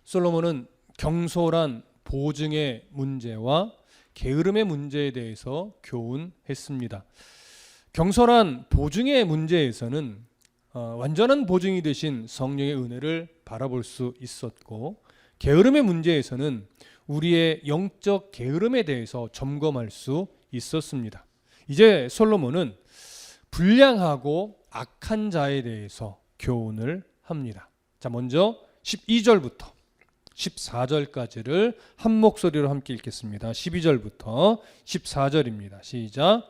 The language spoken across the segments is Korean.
솔로몬은 경솔한 보증의 문제와 게으름의 문제에 대해서 교훈했습니다. 경솔한 보증의 문제에서는 완전한 보증이 되신 성령의 은혜를 바라볼 수 있었고, 게으름의 문제에서는 우리의 영적 게으름에 대해서 점검할 수 있었습니다. 이제 솔로몬은 불량하고 악한 자에 대해서 교훈을 합니다. 자, 먼저 12절부터 14절까지를 한 목소리로 함께 읽겠습니다. 12절부터 14절입니다. 시작.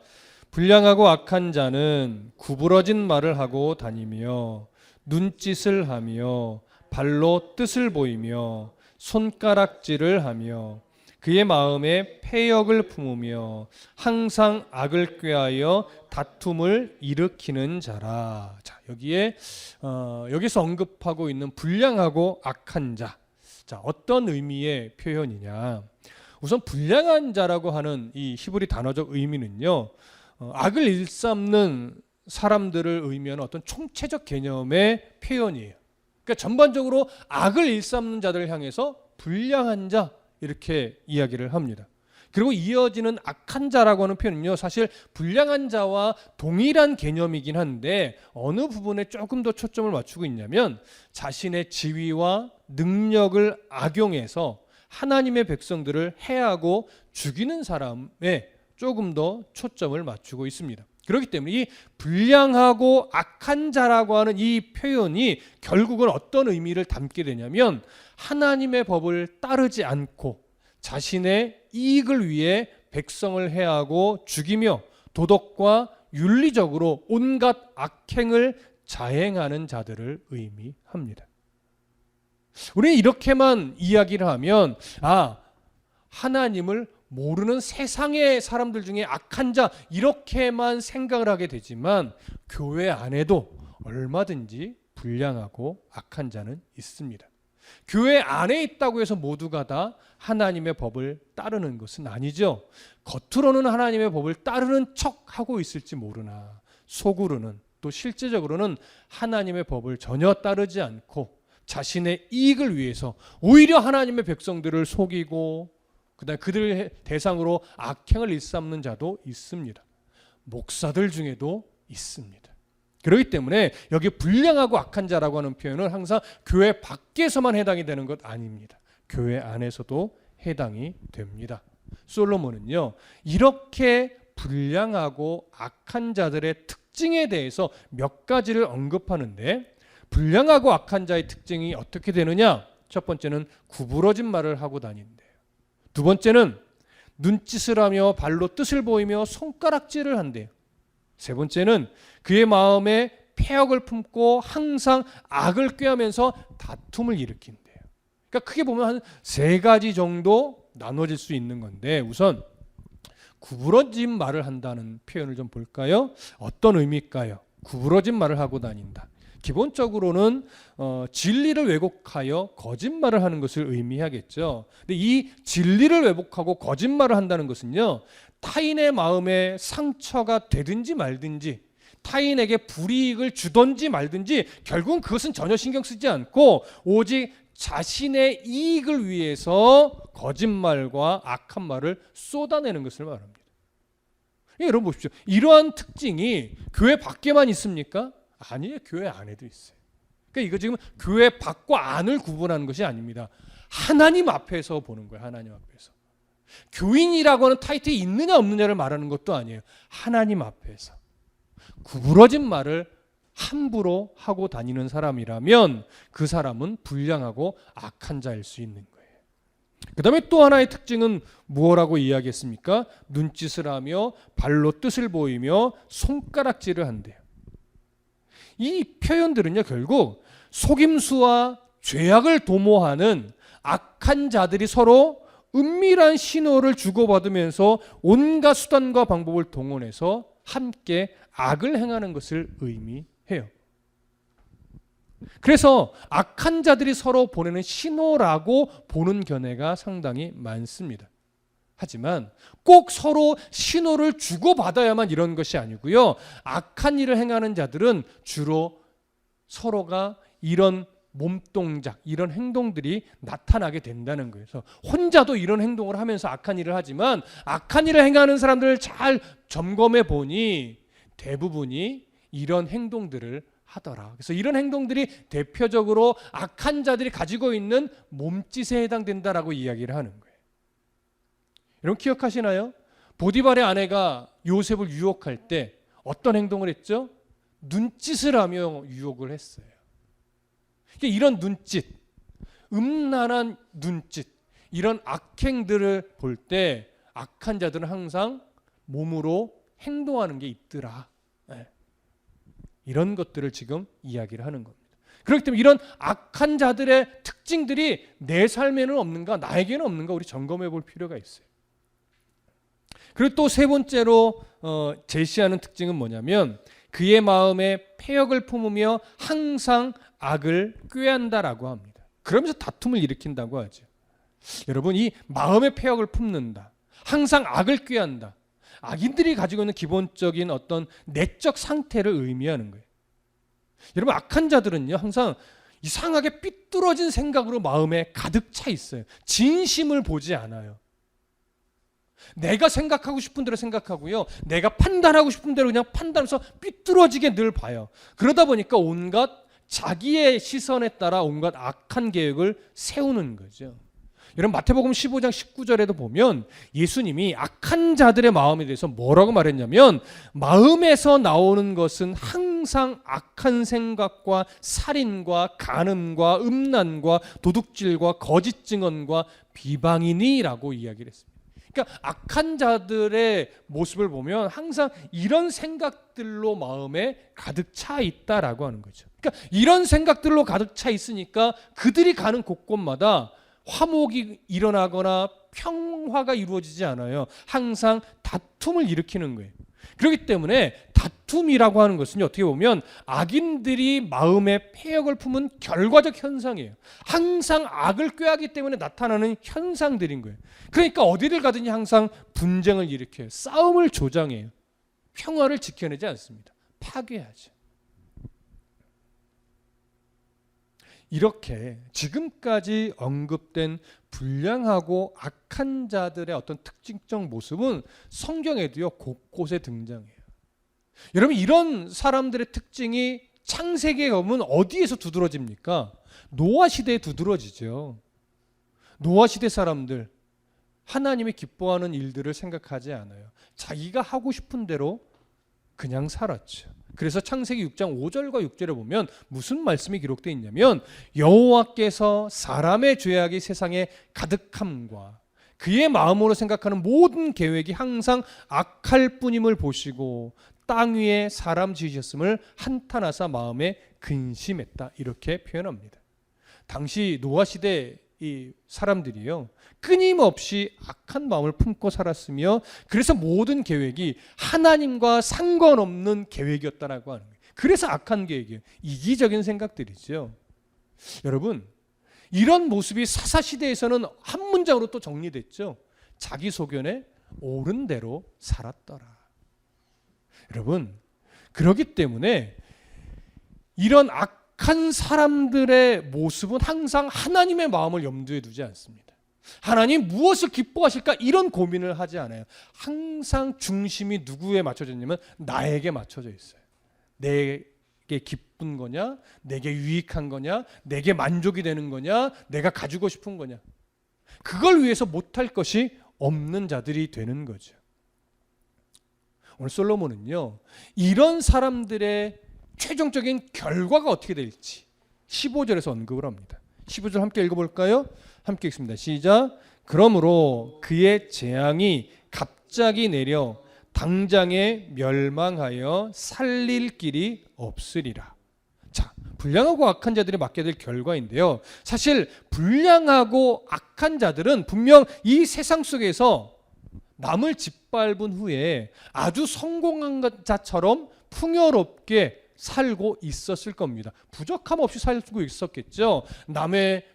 불량하고 악한 자는 구부러진 말을 하고 다니며 눈짓을 하며 발로 뜻을 보이며 손가락질을 하며 그의 마음에 패역을 품으며 항상 악을 꾀하여 다툼을 일으키는 자라. 자, 여기서 언급하고 있는 불량하고 악한 자. 자, 어떤 의미의 표현이냐? 우선 불량한 자라고 하는 이 히브리 단어적 의미는요, 악을 일삼는 사람들을 의미하는 어떤 총체적 개념의 표현이에요. 그러니까 전반적으로 악을 일삼는 자들을 향해서 불량한 자 이렇게 이야기를 합니다. 그리고 이어지는 악한 자라고 하는 표현은요, 사실 불량한 자와 동일한 개념이긴 한데 어느 부분에 조금 더 초점을 맞추고 있냐면 자신의 지위와 능력을 악용해서 하나님의 백성들을 해하고 죽이는 사람에 조금 더 초점을 맞추고 있습니다. 그렇기 때문에 이 불량하고 악한 자라고 하는 이 표현이 결국은 어떤 의미를 담게 되냐면 하나님의 법을 따르지 않고 자신의 이익을 위해 백성을 해하고 죽이며 도덕과 윤리적으로 온갖 악행을 자행하는 자들을 의미합니다. 우리는 이렇게만 이야기를 하면 하나님을 모르는 세상의 사람들 중에 악한 자 이렇게만 생각을 하게 되지만 교회 안에도 얼마든지 불량하고 악한 자는 있습니다. 교회 안에 있다고 해서 모두가 다 하나님의 법을 따르는 것은 아니죠. 겉으로는 하나님의 법을 따르는 척하고 있을지 모르나 속으로는 또 실제적으로는 하나님의 법을 전혀 따르지 않고 자신의 이익을 위해서 오히려 하나님의 백성들을 속이고 그다음에 그들을 대상으로 악행을 일삼는 자도 있습니다. 목사들 중에도 있습니다. 그렇기 때문에 여기 불량하고 악한 자라고 하는 표현은 항상 교회 밖에서만 해당이 되는 것 아닙니다. 교회 안에서도 해당이 됩니다. 솔로몬은요, 이렇게 불량하고 악한 자들의 특징에 대해서 몇 가지를 언급하는데, 불량하고 악한 자의 특징이 어떻게 되느냐? 첫 번째는 구부러진 말을 하고 다닌대요. 두 번째는 눈짓을 하며 발로 뜻을 보이며 손가락질을 한대요. 세 번째는 그의 마음에 패역을 품고 항상 악을 꾀하면서 다툼을 일으킨대요. 그러니까 크게 보면 한 세 가지 정도 나눠질 수 있는 건데, 우선 구부러진 말을 한다는 표현을 좀 볼까요? 어떤 의미일까요? 구부러진 말을 하고 다닌다. 기본적으로는 진리를 왜곡하여 거짓말을 하는 것을 의미하겠죠. 근데 이 진리를 왜곡하고 거짓말을 한다는 것은요, 타인의 마음에 상처가 되든지 말든지 타인에게 불이익을 주든지 말든지 결국은 그것은 전혀 신경 쓰지 않고 오직 자신의 이익을 위해서 거짓말과 악한 말을 쏟아내는 것을 말합니다. 여러분 보십시오. 이러한 특징이 교회 밖에만 있습니까? 아니에요. 교회 안에도 있어요. 그러니까 이거 지금 교회 밖과 안을 구분하는 것이 아닙니다. 하나님 앞에서 보는 거예요. 하나님 앞에서. 교인이라고 하는 타이틀이 있느냐 없느냐를 말하는 것도 아니에요. 하나님 앞에서. 구부러진 말을 함부로 하고 다니는 사람이라면 그 사람은 불량하고 악한 자일 수 있는 거예요. 그 다음에 또 하나의 특징은 무엇라고 이야기했습니까? 눈짓을 하며 발로 뜻을 보이며 손가락질을 한대요. 이 표현들은요, 결국 속임수와 죄악을 도모하는 악한 자들이 서로 은밀한 신호를 주고받으면서 온갖 수단과 방법을 동원해서 함께 악을 행하는 것을 의미해요. 그래서 악한 자들이 서로 보내는 신호라고 보는 견해가 상당히 많습니다. 하지만 꼭 서로 신호를 주고받아야만 이런 것이 아니고요. 악한 일을 행하는 자들은 주로 서로가 이런 몸동작 이런 행동들이 나타나게 된다는 거예요. 그래서 혼자도 이런 행동을 하면서 악한 일을 하지만 악한 일을 행하는 사람들을 잘 점검해 보니 대부분이 이런 행동들을 하더라. 그래서 이런 행동들이 대표적으로 악한 자들이 가지고 있는 몸짓에 해당된다라고 이야기를 하는 거예요. 여러분 기억하시나요? 보디발의 아내가 요셉을 유혹할 때 어떤 행동을 했죠? 눈짓을 하며 유혹을 했어요. 이런 눈짓, 음란한 눈짓, 이런 악행들을 볼 때 악한 자들은 항상 몸으로 행동하는 게 있더라. 이런 것들을 지금 이야기를 하는 겁니다. 그렇기 때문에 이런 악한 자들의 특징들이 내 삶에는 없는가, 나에게는 없는가 우리 점검해 볼 필요가 있어요. 그리고 또 세 번째로 제시하는 특징은 뭐냐면 그의 마음에 패역을 품으며 항상 악을 꾀한다라고 합니다. 그러면서 다툼을 일으킨다고 하죠. 여러분 이 마음의 패역을 품는다, 항상 악을 꾀한다, 악인들이 가지고 있는 기본적인 어떤 내적 상태를 의미하는 거예요. 여러분 악한 자들은요 항상 이상하게 삐뚤어진 생각으로 마음에 가득 차 있어요. 진심을 보지 않아요. 내가 생각하고 싶은 대로 생각하고요, 내가 판단하고 싶은 대로 그냥 판단해서 삐뚤어지게 늘 봐요. 그러다 보니까 온갖 자기의 시선에 따라 온갖 악한 계획을 세우는 거죠. 여러분 마태복음 15장 19절에도 보면 예수님이 악한 자들의 마음에 대해서 뭐라고 말했냐면 마음에서 나오는 것은 항상 악한 생각과 살인과 간음과 음란과 도둑질과 거짓 증언과 비방이니라고 이야기를 했습니다. 그러니까 악한 자들의 모습을 보면 항상 이런 생각들로 마음에 가득 차 있다라고 하는 거죠. 그러니까 이런 생각들로 가득 차 있으니까 그들이 가는 곳곳마다 화목이 일어나거나 평화가 이루어지지 않아요. 항상 다툼을 일으키는 거예요. 그렇기 때문에 다툼이라고 하는 것은 어떻게 보면 악인들이 마음에 패역을 품은 결과적 현상이에요. 항상 악을 꾀하기 때문에 나타나는 현상들인 거예요. 그러니까 어디를 가든지 항상 분쟁을 일으켜요. 싸움을 조장해요. 평화를 지켜내지 않습니다. 파괴하죠. 이렇게 지금까지 언급된 불량하고 악한 자들의 어떤 특징적 모습은 성경에도요 곳곳에 등장해요. 여러분 이런 사람들의 특징이 창세기에 가면 어디에서 두드러집니까? 노아 시대에 두드러지죠. 노아 시대 사람들 하나님이 기뻐하는 일들을 생각하지 않아요. 자기가 하고 싶은 대로 그냥 살았죠. 그래서 창세기 6장 5절과 6절에 보면 무슨 말씀이 기록되어 있냐면 여호와께서 사람의 죄악이 세상에 가득함과 그의 마음으로 생각하는 모든 계획이 항상 악할 뿐임을 보시고 땅 위에 사람 지으셨음을 한탄하사 마음에 근심했다. 이렇게 표현합니다. 당시 노아 시대 이 사람들이요 끊임없이 악한 마음을 품고 살았으며 그래서 모든 계획이 하나님과 상관없는 계획이었다라고 하는 거예요. 그래서 악한 계획이에요. 이기적인 생각들이죠. 여러분 이런 모습이 사사시대에서는 한 문장으로 또 정리됐죠. 자기 소견에 옳은 대로 살았더라. 여러분 그렇기 때문에 이런 악한 사람들의 모습은 항상 하나님의 마음을 염두에 두지 않습니다. 하나님 무엇을 기뻐하실까 이런 고민을 하지 않아요. 항상 중심이 누구에 맞춰져 있냐면 나에게 맞춰져 있어요. 내게 기쁜 거냐, 내게 유익한 거냐, 내게 만족이 되는 거냐, 내가 가지고 싶은 거냐. 그걸 위해서 못할 것이 없는 자들이 되는 거죠. 오늘 솔로몬은요 이런 사람들의 최종적인 결과가 어떻게 될지 15절에서 언급을 합니다. 15절 함께 읽어볼까요? 함께 읽습니다. 시작. 그러므로 그의 재앙이 갑자기 내려 당장에 멸망하여 살릴 길이 없으리라. 자, 불량하고 악한 자들이 맞게 될 결과인데요. 사실 불량하고 악한 자들은 분명 이 세상 속에서 남을 짓밟은 후에 아주 성공한 자처럼 풍요롭게 살고 있었을 겁니다. 부족함 없이 살고 있었겠죠. 남의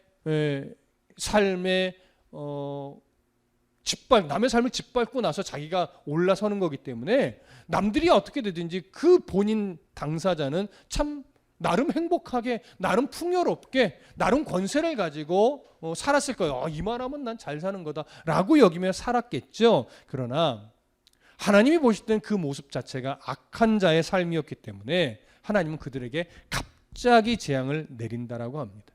삶에 남의 삶을 짓밟고 나서 자기가 올라서는 거기 때문에 남들이 어떻게 되든지 그 본인 당사자는 참 나름 행복하게, 나름 풍요롭게, 나름 권세를 가지고 살았을 거예요. 이만하면 난 잘 사는 거다라고 여기며 살았겠죠. 그러나 하나님이 보실 때는 그 모습 자체가 악한 자의 삶이었기 때문에 하나님은 그들에게 갑자기 재앙을 내린다라고 합니다.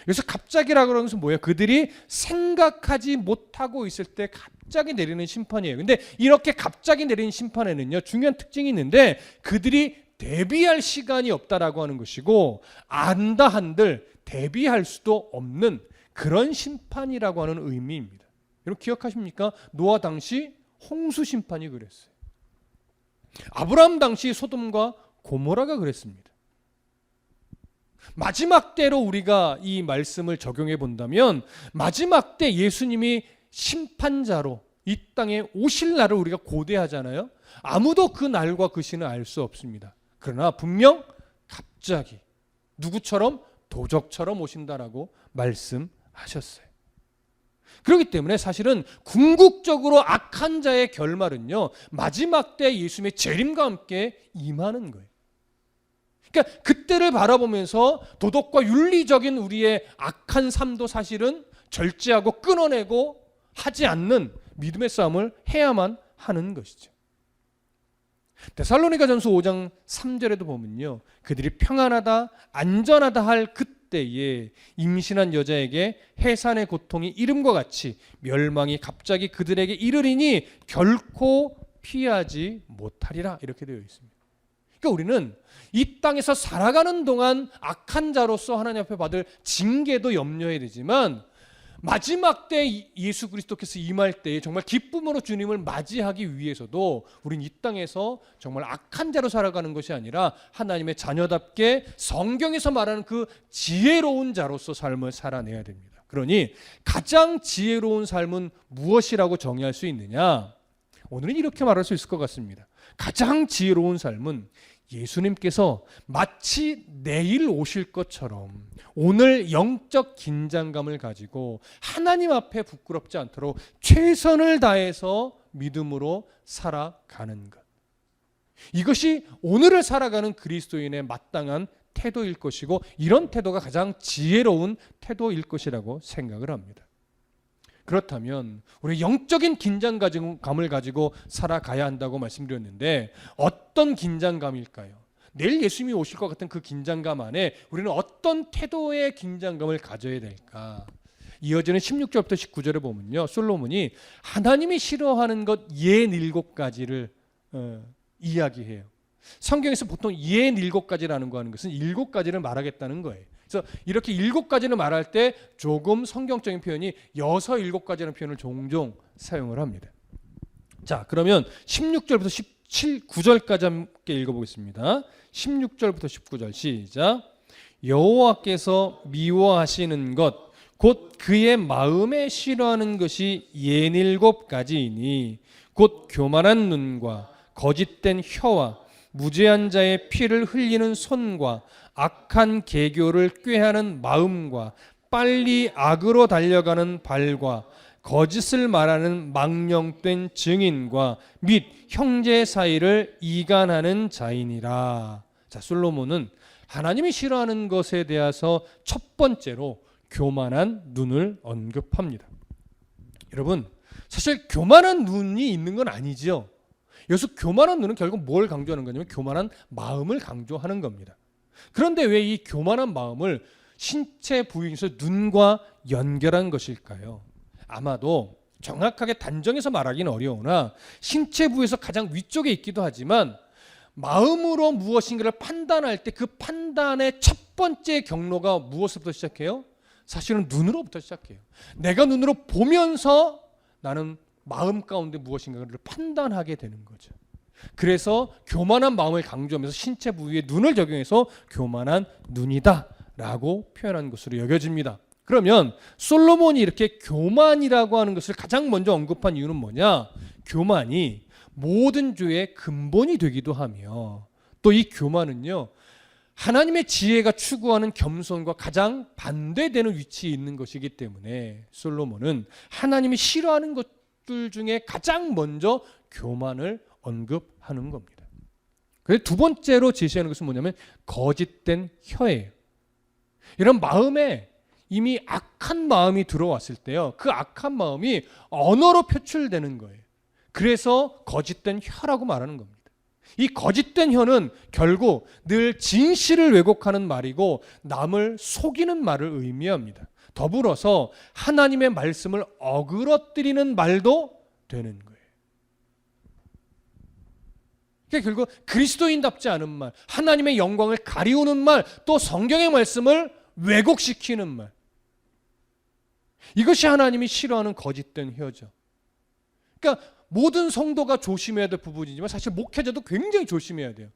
그래서 갑자기라고 하는 것은 뭐예요? 그들이 생각하지 못하고 있을 때 갑자기 내리는 심판이에요. 근데 이렇게 갑자기 내리는 심판에는요, 중요한 특징이 있는데 그들이 대비할 시간이 없다라고 하는 것이고, 안다 한들 대비할 수도 없는 그런 심판이라고 하는 의미입니다. 여러분 기억하십니까? 노아 당시 홍수 심판이 그랬어요. 아브라함 당시 소돔과 고모라가 그랬습니다. 마지막 때로 우리가 이 말씀을 적용해 본다면 마지막 때 예수님이 심판자로 이 땅에 오실 날을 우리가 고대하잖아요. 아무도 그 날과 그 시는 알 수 없습니다. 그러나 분명 갑자기 누구처럼? 도적처럼 오신다라고 말씀하셨어요. 그렇기 때문에 사실은 궁극적으로 악한 자의 결말은요, 마지막 때 예수님의 재림과 함께 임하는 거예요. 그러니까 그때를 바라보면서 도덕과 윤리적인 우리의 악한 삶도 사실은 절제하고 끊어내고 하지 않는 믿음의 싸움을 해야만 하는 것이죠. 데살로니가전서 5장 3절에도 보면요, 그들이 평안하다 안전하다 할 그때에 임신한 여자에게 해산의 고통이 이름과 같이 멸망이 갑자기 그들에게 이르리니 결코 피하지 못하리라, 이렇게 되어 있습니다. 그러니까 우리는 이 땅에서 살아가는 동안 악한 자로서 하나님 앞에 받을 징계도 염려해야 되지만 마지막 때 예수 그리스도께서 임할 때에 정말 기쁨으로 주님을 맞이하기 위해서도 우린 이 땅에서 정말 악한 자로 살아가는 것이 아니라 하나님의 자녀답게 성경에서 말하는 그 지혜로운 자로서 삶을 살아내야 됩니다. 그러니 가장 지혜로운 삶은 무엇이라고 정의할 수 있느냐? 오늘은 이렇게 말할 수 있을 것 같습니다. 가장 지혜로운 삶은 예수님께서 마치 내일 오실 것처럼 오늘 영적 긴장감을 가지고 하나님 앞에 부끄럽지 않도록 최선을 다해서 믿음으로 살아가는 것. 이것이 오늘을 살아가는 그리스도인의 마땅한 태도일 것이고, 이런 태도가 가장 지혜로운 태도일 것이라고 생각을 합니다. 그렇다면 우리 영적인 긴장감을 가지고 살아가야 한다고 말씀드렸는데 어떤 긴장감일까요? 내일 예수님이 오실 것 같은 그 긴장감 안에 우리는 어떤 태도의 긴장감을 가져야 될까? 이어지는 16절부터 19절에 보면요, 솔로몬이 하나님이 싫어하는 것 67가지를 이야기해요. 성경에서 보통 67가지라는 거 하는 것은 7가지를 말하겠다는 거예요. 그래서 이렇게 7가지를 말할 때 조금 성경적인 표현이 6, 7가지라는 표현을 종종 사용을 합니다. 자, 그러면 16절부터 19절까지 함께 읽어보겠습니다. 16절부터 19절 시작. 여호와께서 미워하시는 것 곧 그의 마음에 싫어하는 것이 67가지이니 곧 교만한 눈과 거짓된 혀와 무죄한 자의 피를 흘리는 손과 악한 계교를 꾀하는 마음과 빨리 악으로 달려가는 발과 거짓을 말하는 망령된 증인과 및 형제 사이를 이간하는 자이니라. 자, 솔로몬은 하나님이 싫어하는 것에 대해서 첫 번째로 교만한 눈을 언급합니다. 여러분, 사실 교만한 눈이 있는 건 아니죠. 여기서 교만한 눈은 결국 뭘 강조하는 거냐면 교만한 마음을 강조하는 겁니다. 그런데 왜 이 교만한 마음을 신체 부위에서 눈과 연결한 것일까요? 아마도 정확하게 단정해서 말하기는 어려우나 신체 부위에서 가장 위쪽에 있기도 하지만 마음으로 무엇인가를 판단할 때 그 판단의 첫 번째 경로가 무엇부터 시작해요? 사실은 눈으로부터 시작해요. 내가 눈으로 보면서 나는 마음 가운데 무엇인가를 판단하게 되는 거죠. 그래서 교만한 마음을 강조하면서 신체 부위에 눈을 적용해서 교만한 눈이다 라고 표현한 것으로 여겨집니다. 그러면 솔로몬이 이렇게 교만이라고 하는 것을 가장 먼저 언급한 이유는 뭐냐? 교만이 모든 죄의 근본이 되기도 하며 또 이 교만은요, 하나님의 지혜가 추구하는 겸손과 가장 반대되는 위치에 있는 것이기 때문에 솔로몬은 하나님이 싫어하는 것들 중에 가장 먼저 교만을 언급하는 겁니다. 그래서 두 번째로 제시하는 것은 뭐냐면 거짓된 혀예요. 이런 마음에 이미 악한 마음이 들어왔을 때요, 그 악한 마음이 언어로 표출되는 거예요. 그래서 거짓된 혀라고 말하는 겁니다. 이 거짓된 혀는 결국 늘 진실을 왜곡하는 말이고 남을 속이는 말을 의미합니다. 더불어서 하나님의 말씀을 어그러뜨리는 말도 되는 거예요. 그러니까 결국 그리스도인답지 않은 말, 하나님의 영광을 가리우는 말, 또 성경의 말씀을 왜곡시키는 말, 이것이 하나님이 싫어하는 거짓된 혀죠. 그러니까 모든 성도가 조심해야 될 부분이지만 사실 목회자도 굉장히 조심해야 돼요.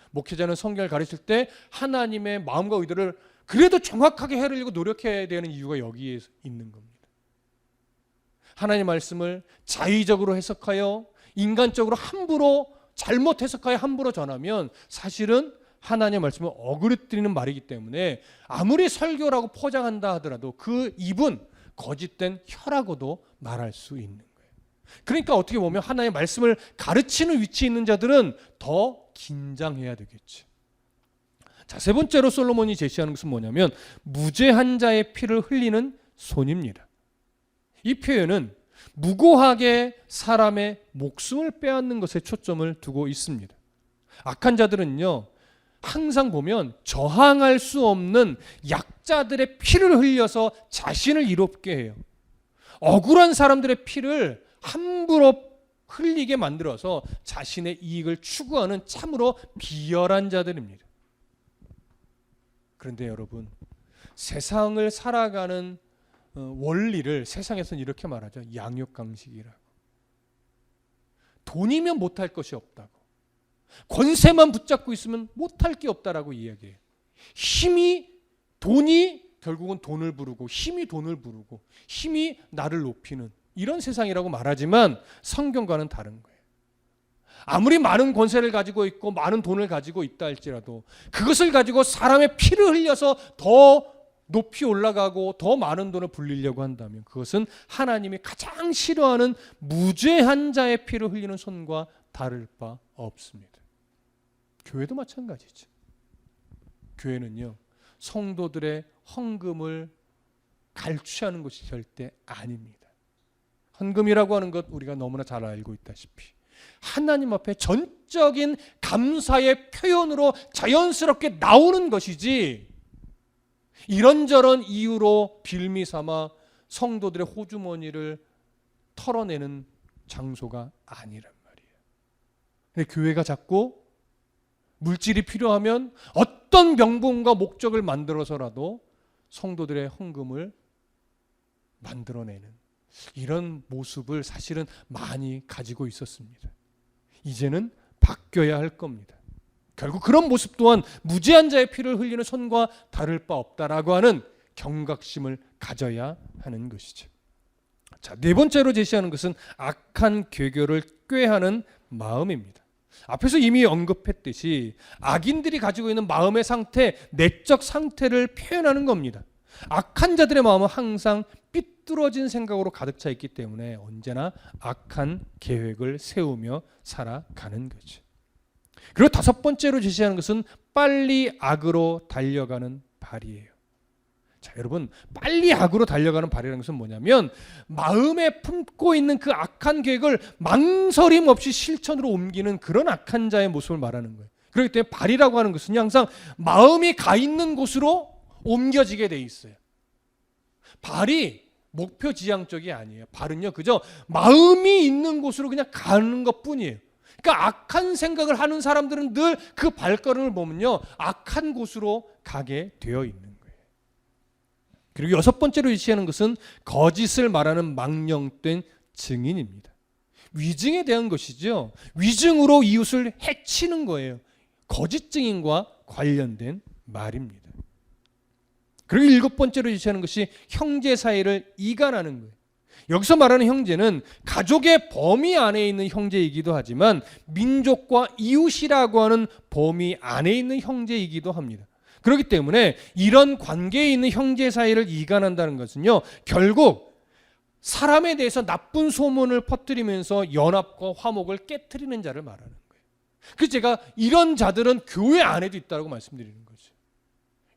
목회자는 성경을 가르칠 때 하나님의 마음과 의도를 그래도 정확하게 헤아리려고 노력해야 되는 이유가 여기에 있는 겁니다. 하나님의 말씀을 자의적으로 해석하여 인간적으로 함부로 잘못 해석하여 함부로 전하면 사실은 하나님의 말씀을 어그러뜨리는 말이기 때문에 아무리 설교라고 포장한다 하더라도 그 입은 거짓된 혀라고도 말할 수 있는 거예요. 그러니까 어떻게 보면 하나님의 말씀을 가르치는 위치에 있는 자들은 더 긴장해야 되겠죠. 자, 세 번째로 솔로몬이 제시하는 것은 뭐냐면 무죄한 자의 피를 흘리는 손입니다. 이 표현은 무고하게 사람의 목숨을 빼앗는 것에 초점을 두고 있습니다. 악한 자들은요, 항상 보면 저항할 수 없는 약자들의 피를 흘려서 자신을 이롭게 해요. 억울한 사람들의 피를 함부로 흘리게 만들어서 자신의 이익을 추구하는 참으로 비열한 자들입니다. 그런데 여러분, 세상을 살아가는 원리를 세상에서는 이렇게 말하죠. 양육강식이라고. 돈이면 못할 것이 없다고. 권세만 붙잡고 있으면 못할 게 없다라고 이야기해요. 돈이 결국은 돈을 부르고 힘이 돈을 부르고 힘이 나를 높이는 이런 세상이라고 말하지만 성경과는 다른 거예요. 아무리 많은 권세를 가지고 있고 많은 돈을 가지고 있다 할지라도 그것을 가지고 사람의 피를 흘려서 더 높이 올라가고 더 많은 돈을 불리려고 한다면 그것은 하나님이 가장 싫어하는 무죄한 자의 피를 흘리는 손과 다를 바 없습니다. 교회도 마찬가지죠. 교회는요, 성도들의 헌금을 갈취하는 것이 절대 아닙니다. 헌금이라고 하는 것 우리가 너무나 잘 알고 있다시피 하나님 앞에 전적인 감사의 표현으로 자연스럽게 나오는 것이지 이런저런 이유로 빌미 삼아 성도들의 호주머니를 털어내는 장소가 아니란 말이에요. 근데 교회가 자꾸 물질이 필요하면 어떤 명분과 목적을 만들어서라도 성도들의 헌금을 만들어내는 이런 모습을 사실은 많이 가지고 있었습니다. 이제는 바뀌어야 할 겁니다. 결국 그런 모습 또한 무죄한 자의 피를 흘리는 손과 다를 바 없다라고 하는 경각심을 가져야 하는 것이죠. 자, 네 번째로 제시하는 것은 악한 괴교를 꾀하는 마음입니다. 앞에서 이미 언급했듯이 악인들이 가지고 있는 마음의 상태, 내적 상태를 표현하는 겁니다. 악한 자들의 마음은 항상 삐뚤어진 생각으로 가득 차 있기 때문에 언제나 악한 계획을 세우며 살아가는 거죠. 그리고 다섯 번째로 제시하는 것은 빨리 악으로 달려가는 발이에요. 자, 여러분, 빨리 악으로 달려가는 발이라는 것은 뭐냐면 마음에 품고 있는 그 악한 계획을 망설임 없이 실천으로 옮기는 그런 악한 자의 모습을 말하는 거예요. 그렇기 때문에 발이라고 하는 것은 항상 마음이 가 있는 곳으로 옮겨지게 돼 있어요. 발이 목표 지향적이 아니에요. 발은요, 그저 마음이 있는 곳으로 그냥 가는 것뿐이에요. 그러니까 악한 생각을 하는 사람들은 늘 그 발걸음을 보면요, 악한 곳으로 가게 되어 있는 거예요. 그리고 여섯 번째로 제시하는 것은 거짓을 말하는 망령된 증인입니다. 위증에 대한 것이죠. 위증으로 이웃을 해치는 거예요. 거짓 증인과 관련된 말입니다. 그리고 일곱 번째로 제시하는 것이 형제 사이를 이간하는 거예요. 여기서 말하는 형제는 가족의 범위 안에 있는 형제이기도 하지만 민족과 이웃이라고 하는 범위 안에 있는 형제이기도 합니다. 그렇기 때문에 이런 관계에 있는 형제 사이를 이간한다는 것은요, 결국 사람에 대해서 나쁜 소문을 퍼뜨리면서 연합과 화목을 깨트리는 자를 말하는 거예요. 그래서 제가 이런 자들은 교회 안에도 있다고 말씀드리는 거죠.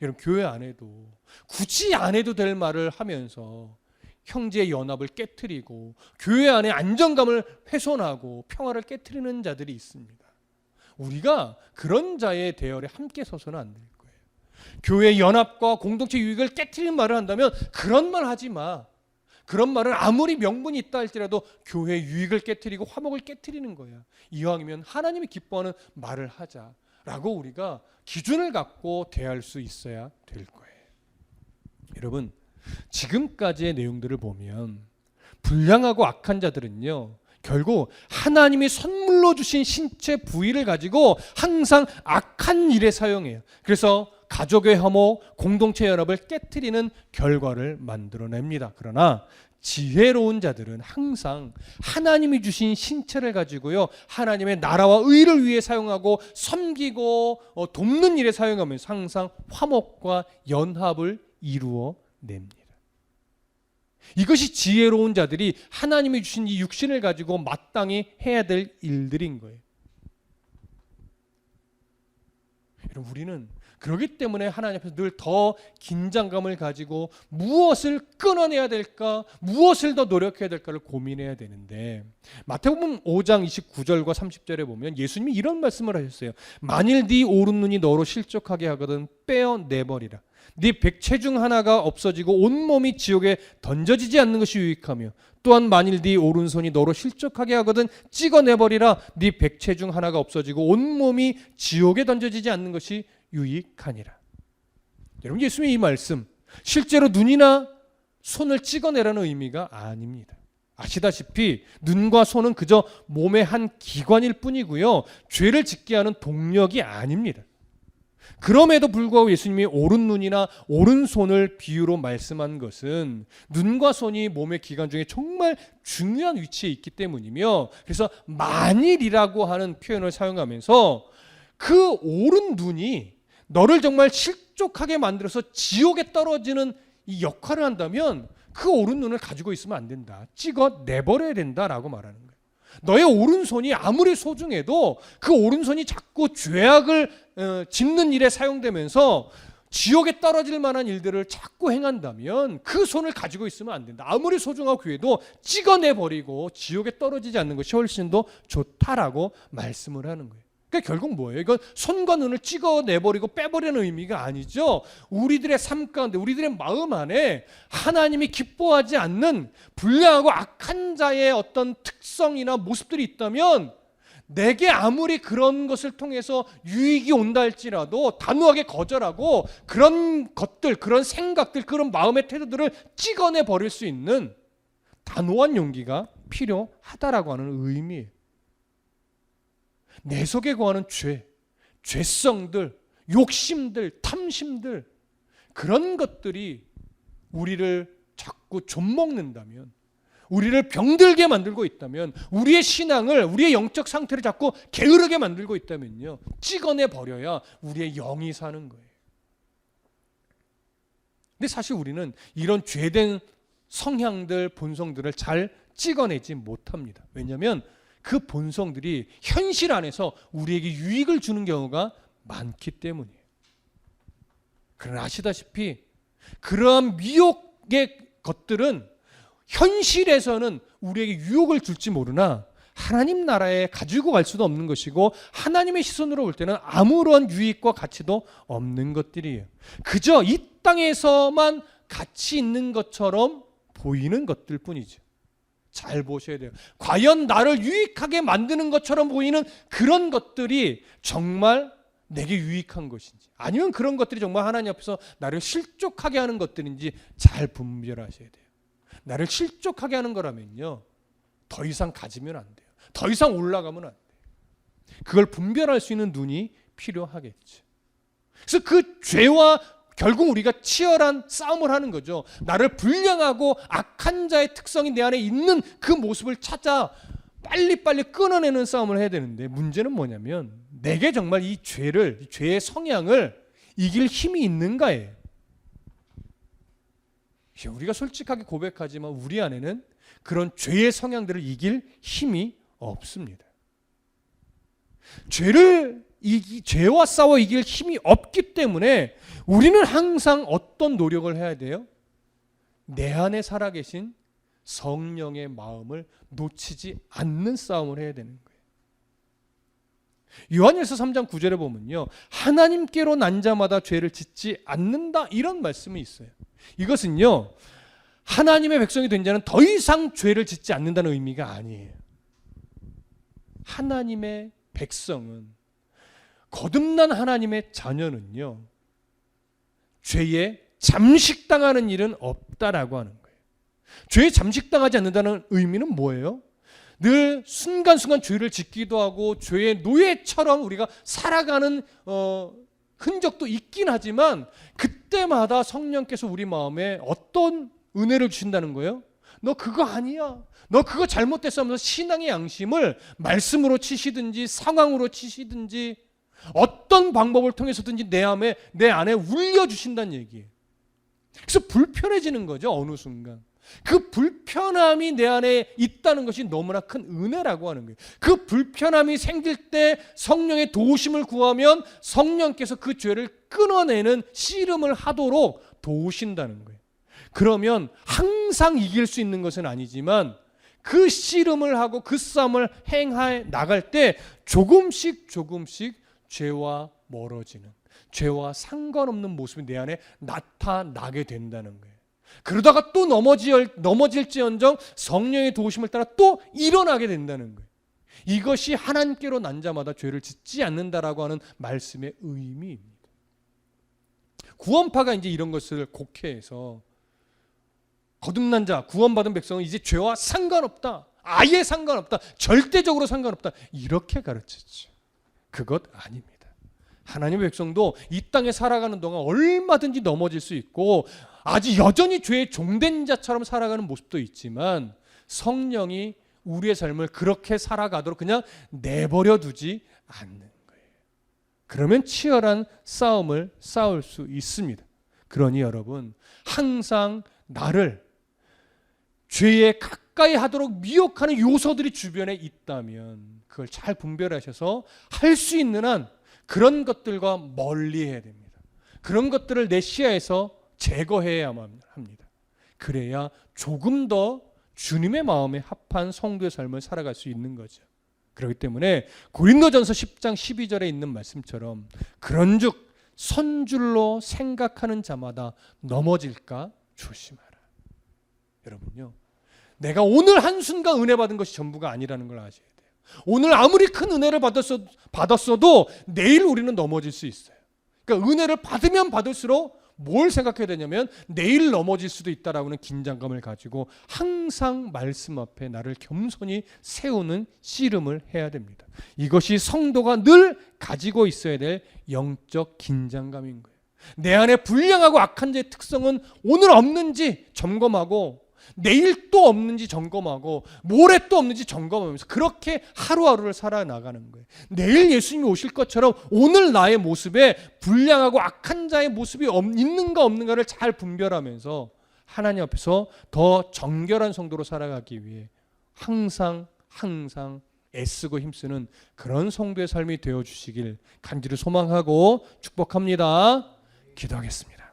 여러분, 교회 안에도 굳이 안 해도 될 말을 하면서 형제의 연합을 깨트리고 교회 안에 안정감을 훼손하고 평화를 깨트리는 자들이 있습니다. 우리가 그런 자의 대열에 함께 서서는 안 될 거예요. 교회 연합과 공동체 유익을 깨트리는 말을 한다면 그런 말 하지 마. 그런 말은 아무리 명분이 있다 할지라도 교회 유익을 깨트리고 화목을 깨트리는 거야. 이왕이면 하나님이 기뻐하는 말을 하자라고 우리가 기준을 갖고 대할 수 있어야 될 거예요. 여러분, 지금까지의 내용들을 보면 불량하고 악한 자들은요, 결국 하나님이 선물로 주신 신체 부위를 가지고 항상 악한 일에 사용해요. 그래서 가족의 화목, 공동체 연합을 깨트리는 결과를 만들어냅니다. 그러나 지혜로운 자들은 항상 하나님이 주신 신체를 가지고요, 하나님의 나라와 의를 위해 사용하고 섬기고 돕는 일에 사용하면서 항상 화목과 연합을 이루어 냅니다. 이것이 지혜로운 자들이 하나님이 주신 이 육신을 가지고 마땅히 해야 될 일들인 거예요. 여러분, 우리는 그렇기 때문에 하나님 앞에서 늘 더 긴장감을 가지고 무엇을 끊어내야 될까, 무엇을 더 노력해야 될까를 고민해야 되는데, 마태복음 5장 29절과 30절에 보면 예수님이 이런 말씀을 하셨어요. 만일 네 오른 눈이 너로 실족하게 하거든 빼어내버리라. 네 백체 중 하나가 없어지고 온몸이 지옥에 던져지지 않는 것이 유익하며, 또한 만일 네 오른손이 너로 실족하게 하거든 찍어내버리라. 네 백체 중 하나가 없어지고 온몸이 지옥에 던져지지 않는 것이 유익하니라. 여러분, 예수님의 이 말씀 실제로 눈이나 손을 찍어내라는 의미가 아닙니다. 아시다시피 눈과 손은 그저 몸의 한 기관일 뿐이고요, 죄를 짓게 하는 동력이 아닙니다. 그럼에도 불구하고 예수님이 오른눈이나 오른손을 비유로 말씀한 것은 눈과 손이 몸의 기관 중에 정말 중요한 위치에 있기 때문이며, 그래서 만일이라고 하는 표현을 사용하면서 그 오른눈이 너를 정말 실족하게 만들어서 지옥에 떨어지는 이 역할을 한다면 그 오른눈을 가지고 있으면 안 된다. 찍어 내버려야 된다라고 말하는 거예요. 너의 오른손이 아무리 소중해도 그 오른손이 자꾸 죄악을 짓는 일에 사용되면서 지옥에 떨어질 만한 일들을 자꾸 행한다면 그 손을 가지고 있으면 안 된다. 아무리 소중하고 귀해도 찍어내버리고 지옥에 떨어지지 않는 것이 훨씬 더 좋다라고 말씀을 하는 거예요. 그러니까 결국 뭐예요? 이건 손과 눈을 찍어내버리고 빼버리는 의미가 아니죠. 우리들의 삶 가운데, 우리들의 마음 안에 하나님이 기뻐하지 않는 불량하고 악한 자의 어떤 특성이나 모습들이 있다면, 내게 아무리 그런 것을 통해서 유익이 온다 할지라도 단호하게 거절하고 그런 것들, 그런 생각들, 그런 마음의 태도들을 찍어내 버릴 수 있는 단호한 용기가 필요하다라고 하는 의미예요. 내 속에 거하는 죄, 죄성들, 욕심들, 탐심들, 그런 것들이 우리를 자꾸 좀먹는다면, 우리를 병들게 만들고 있다면, 우리의 신앙을, 우리의 영적 상태를 자꾸 게으르게 만들고 있다면요, 찍어내 버려야 우리의 영이 사는 거예요. 근데 사실 우리는 이런 죄된 성향들, 본성들을 잘 찍어내지 못합니다. 왜냐하면 그 본성들이 현실 안에서 우리에게 유익을 주는 경우가 많기 때문이에요. 그러나 아시다시피 그러한 미혹의 것들은 현실에서는 우리에게 유혹을 줄지 모르나 하나님 나라에 가지고 갈 수도 없는 것이고, 하나님의 시선으로 볼 때는 아무런 유익과 가치도 없는 것들이에요. 그저 이 땅에서만 가치 있는 것처럼 보이는 것들 뿐이죠. 잘 보셔야 돼요. 과연 나를 유익하게 만드는 것처럼 보이는 그런 것들이 정말 내게 유익한 것인지, 아니면 그런 것들이 정말 하나님 앞에서 나를 실족하게 하는 것들인지 잘 분별하셔야 돼요. 나를 실족하게 하는 거라면요, 더 이상 가지면 안 돼요. 더 이상 올라가면 안 돼요. 그걸 분별할 수 있는 눈이 필요하겠죠. 그래서 그 죄와 결국 우리가 치열한 싸움을 하는 거죠. 나를 불량하고 악한 자의 특성이 내 안에 있는 그 모습을 찾아 빨리빨리 끊어내는 싸움을 해야 되는데, 문제는 뭐냐면 내게 정말 이 죄를, 이 죄의 성향을 이길 힘이 있는가예요. 우리가 솔직하게 고백하지만 우리 안에는 그런 죄의 성향들을 이길 힘이 없습니다. 죄와 싸워 이길 힘이 없기 때문에 우리는 항상 어떤 노력을 해야 돼요? 내 안에 살아계신 성령의 마음을 놓치지 않는 싸움을 해야 되는 거예요. 요한일서 3장 9절에 보면요, 하나님께로 난 자마다 죄를 짓지 않는다, 이런 말씀이 있어요. 이것은요, 하나님의 백성이 된 자는 더 이상 죄를 짓지 않는다는 의미가 아니에요. 하나님의 백성은, 거듭난 하나님의 자녀는요, 죄에 잠식당하는 일은 없다라고 하는 거예요. 죄에 잠식당하지 않는다는 의미는 뭐예요? 늘 순간순간 죄를 짓기도 하고 죄의 노예처럼 우리가 살아가는 흔적도 있긴 하지만, 그때마다 성령께서 우리 마음에 어떤 은혜를 주신다는 거예요? 너 그거 아니야, 너 그거 잘못됐어 하면서 신앙의 양심을 말씀으로 치시든지 상황으로 치시든지 어떤 방법을 통해서든지 내 안에 울려주신다는 얘기예요. 그래서 불편해지는 거죠. 어느 순간 그 불편함이 내 안에 있다는 것이 너무나 큰 은혜라고 하는 거예요. 그 불편함이 생길 때 성령의 도우심을 구하면 성령께서 그 죄를 끊어내는 씨름을 하도록 도우신다는 거예요. 그러면 항상 이길 수 있는 것은 아니지만 그 씨름을 하고 그 싸움을 행해 나갈 때 조금씩 죄와 멀어지는, 죄와 상관없는 모습이 내 안에 나타나게 된다는 거예요. 그러다가 또 넘어질지언정 성령의 도우심을 따라 또 일어나게 된다는 거예요. 이것이 하나님께로 난 자마다 죄를 짓지 않는다라고 하는 말씀의 의미입니다. 구원파가 이제 이런 것을 곡해해서 거듭난 자, 구원받은 백성은 이제 죄와 상관없다, 아예 상관없다, 절대적으로 상관없다, 이렇게 가르쳤죠. 그것 아닙니다. 하나님의 백성도 이 땅에 살아가는 동안 얼마든지 넘어질 수 있고 아직 여전히 죄의 종된 자처럼 살아가는 모습도 있지만 성령이 우리의 삶을 그렇게 살아가도록 그냥 내버려 두지 않는 거예요. 그러면 치열한 싸움을 싸울 수 있습니다. 그러니 여러분, 항상 나를 죄에 가까이 하도록 미혹하는 요소들이 주변에 있다면 그걸 잘 분별하셔서 할 수 있는 한 그런 것들과 멀리해야 됩니다. 그런 것들을 내 시야에서 제거해야만 합니다. 그래야 조금 더 주님의 마음에 합한 성도의 삶을 살아갈 수 있는 거죠. 그렇기 때문에 고린도전서 10장 12절에 있는 말씀처럼 그런즉 선줄로 생각하는 자마다 넘어질까 조심하라. 여러분요, 내가 오늘 한순간 은혜 받은 것이 전부가 아니라는 걸 아셔야 돼요. 오늘 아무리 큰 은혜를 받았어도 내일 우리는 넘어질 수 있어요. 그러니까 은혜를 받으면 받을수록 뭘 생각해야 되냐면 내일 넘어질 수도 있다라는 긴장감을 가지고 항상 말씀 앞에 나를 겸손히 세우는 씨름을 해야 됩니다. 이것이 성도가 늘 가지고 있어야 될 영적 긴장감인 거예요. 내 안에 불량하고 악한 자의 특성은 오늘 없는지 점검하고 내일 또 없는지 점검하고 모레 또 없는지 점검하면서 그렇게 하루하루를 살아나가는 거예요. 내일 예수님이 오실 것처럼 오늘 나의 모습에 불량하고 악한 자의 모습이 있는가 없는가를 잘 분별하면서 하나님 앞에서 더 정결한 성도로 살아가기 위해 항상 애쓰고 힘쓰는 그런 성도의 삶이 되어주시길 간절히 소망하고 축복합니다. 기도하겠습니다.